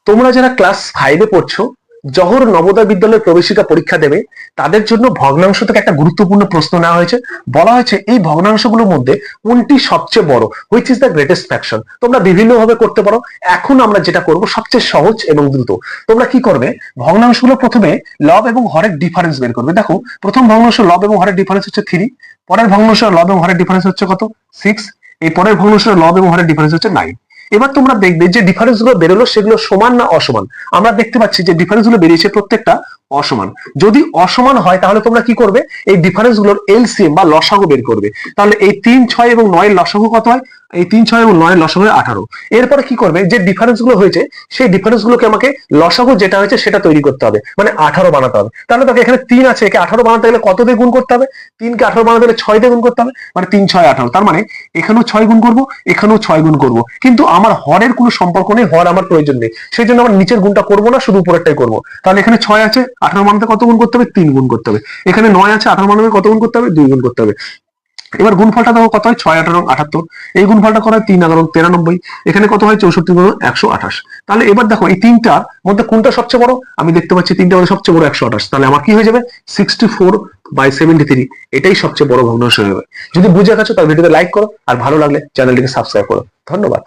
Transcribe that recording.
তোমরা যারা ক্লাস 5-এ পড়ছো, জহর নবোদয় বিদ্যালয়ের প্রবেশিকা পরীক্ষা দেবে, তাদের জন্য ভগ্নাংশ থেকে একটা গুরুত্বপূর্ণ প্রশ্ন নেওয়া হয়েছে। বলা হয়েছে এই ভগ্নাংশগুলোর মধ্যে কোনটি সবচেয়ে বড়, which is the greatest fraction. তোমরা বিভিন্ন ভাবে করতে পারো। এখন আমরা যেটা করব সবচেয়ে সহজ এবং দ্রুত। তোমরা কি করবে, ভগ্নাংশগুলো প্রথমে লব এবং হরের ডিফারেন্স বের করবে। দেখো, প্রথম ভগ্নাংশ লব এবং হরের ডিফারেন্স হচ্ছে 3, পরের ভগ্নাংশ লব এবং হরের ডিফারেন্স হচ্ছে কত, 6, এই পরের ভগ্নাংশ লব এবং হরের ডিফারেন্স হচ্ছে 9। এবার তোমরা দেখবে যে ডিফারেন্স গুলো বেরোলো সেগুলো সমান না অসমান। আমরা দেখতে পাচ্ছি যে ডিফারেন্স গুলো বেরিয়েছে প্রত্যেকটা অসমান। যদি অসমান হয় তাহলে তোমরা কি করবে, এই ডিফারেন্স গুলোর এলসিএম বা লসাগু বের করবে। তাহলে এই 3, 6 এবং 9 এর লসাগু কত হয়, এই 3, 6 এবং 9 এর লসাগু হয় 18। এরপরে কি করবে, যে ডিফারেন্স গুলো হয়েছে সেই ডিফারেন্স গুলোকে আমাকে লসাগু যেটা হয়েছে সেটা তৈরি করতে হবে, মানে 18 বানাতে হবে। তাহলে তোকে এখানে 3 আছে, একে 18 বানাতে গেলে কত দিয়ে গুণ করতে হবে, 3 কে 18 বানাতে গেলে 6 দিয়ে গুণ করতে হবে, মানে 3, 6, 18। তার মানে এখানেও 6 গুণ করবো, এখানেও 6 গুণ করবো, কিন্তু আমার হরের কোনো সম্পর্ক নেই, হর আমার প্রয়োজন নেই, সেই জন্য আমার নিচের গুণটা করবো না, শুধু উপরেরটাই করবো। তাহলে এখানে 6 আছে, 18 বানাতে কত গুণ করতে হবে, 3 গুণ করতে হবে। এখানে 9 আছে, 18 বানাতে কত গুণ করতে হবে, 2 গুণ করতে হবে। এবার গুণফলটা দেখো কত হয়, 6, 18, 78। এই গুণফলটা করা হয় 3, 11, 93। এখানে কত হয়, 64, 128। তাহলে এবার দেখো এই তিনটার মধ্যে কোনটা সবচেয়ে বড়, আমি দেখতে পাচ্ছি তিনটার মধ্যে সবচেয়ে বড় 128। তাহলে আমার কি হয়ে যাবে, 64/73, এটাই সবচেয়ে বড় ভগ্নাংশ হয়ে যাবে। যদি বুঝে গেছো তাহলে ভিডিওতে লাইক করো, আর ভালো লাগলে চ্যানেলটিকে সাবস্ক্রাইব করো। ধন্যবাদ।